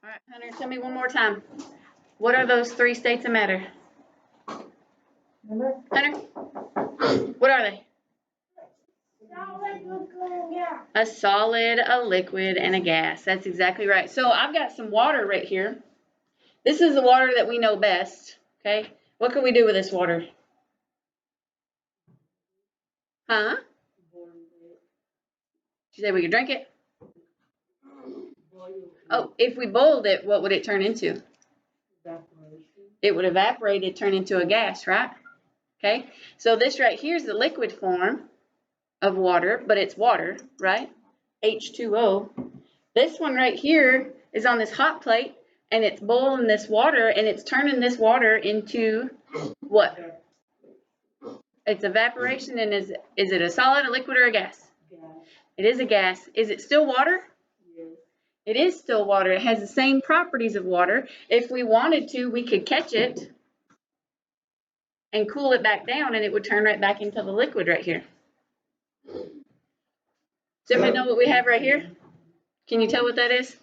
All right, Hunter, tell me one more time. What are those three states of matter? Hunter, what are they? A solid, a liquid, and a gas. That's exactly right. So I've got some water right here. This is the water that we know best, okay? What can we do with this water? Huh? Did you say we could drink it? Oh, if we boiled it, what would it turn into? It would evaporate, it turn into a gas, right? Okay, so this right here is the liquid form of water, but it's water, right? H2O. This one right here is on this hot plate, and it's boiling this water, and it's turning this water into what? It's evaporation, and is it a solid, a liquid, or a gas? It is a gas. Is it still water? It is still water. It has the same properties of water. If we wanted to, we could catch it and cool it back down, and it would turn right back into the liquid right here. Does everybody know what we have right here? Can you tell what that is?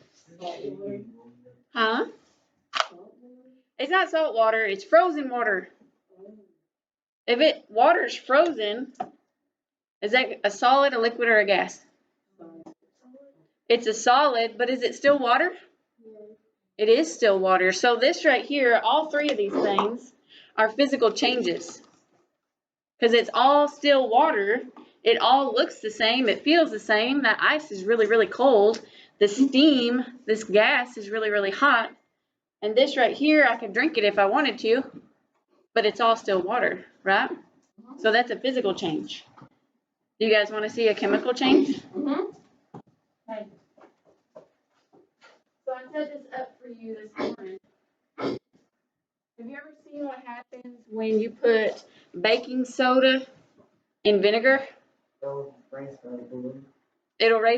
Huh? It's not salt water, it's frozen water. If water's frozen, is that a solid, a liquid, or a gas? It's a solid, but is it still water? It is still water. So this right here, all three of these things are physical changes. Because it's all still water. It all looks the same. It feels the same. That ice is really, really cold. The steam, this gas is really, really hot. And this right here, I could drink it if I wanted to, but it's all still water, right? So that's a physical change. Do you guys want to see a chemical change? Okay. So I set this up for you this morning. Have you ever seen what happens when you put baking soda in vinegar? It'll raise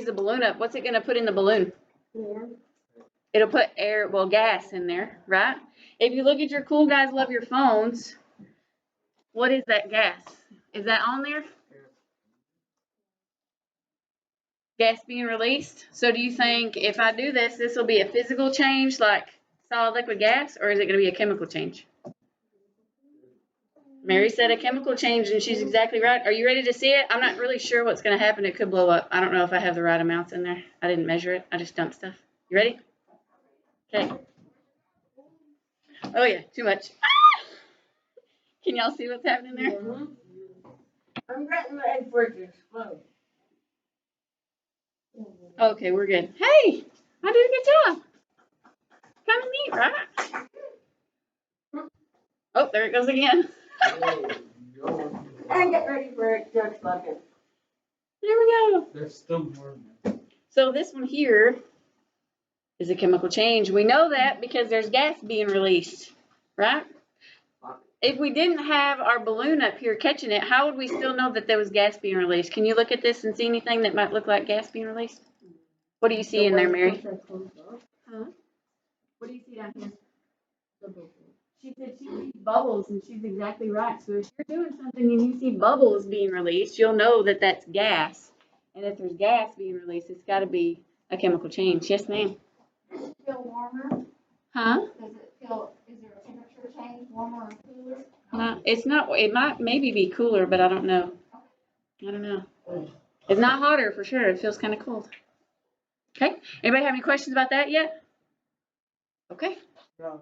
the balloon up. What's it going to put in the balloon? It'll put air, well, gas in there, right? If you look at your Cool Guys Love Your Phones, what is that gas? Is that on there? Gas being released. So do you think if I do this, this will be a physical change like solid, liquid, gas, or is it going to be a chemical change? Mary said a chemical change, and she's exactly right. Are you ready to see it? I'm not really sure what's going to happen. It could blow up. I don't know if I have the right amounts in there. I didn't measure it. I just dumped stuff. You ready? Okay. Oh, yeah, too much. Can y'all see what's happening there? I'm getting ready for it to explode. Okay, we're good. Hey, I did a good job. Kind of neat, right? Oh, there it goes again. And get ready for it to explode. There we go. There's still more. So this one here is a chemical change. We know that because there's gas being released, right? If we didn't have our balloon up here catching it, how would we still know that there was gas being released? Can you look at this and see anything that might look like gas being released? What do you see in there, Mary? Huh? What do you see down here? She said she sees bubbles, and she's exactly right. So if you're doing something and you see bubbles being released, you'll know that that's gas. And if there's gas being released, it's got to be a chemical change. Yes, ma'am. Does it feel warmer? Huh? Does it feel, is there a temperature change, warmer or cooler? No, it's not. It might maybe be cooler, but I don't know. I don't know. It's not hotter for sure. It feels kind of cold. Okay. Anybody have any questions about that yet? Okay. No.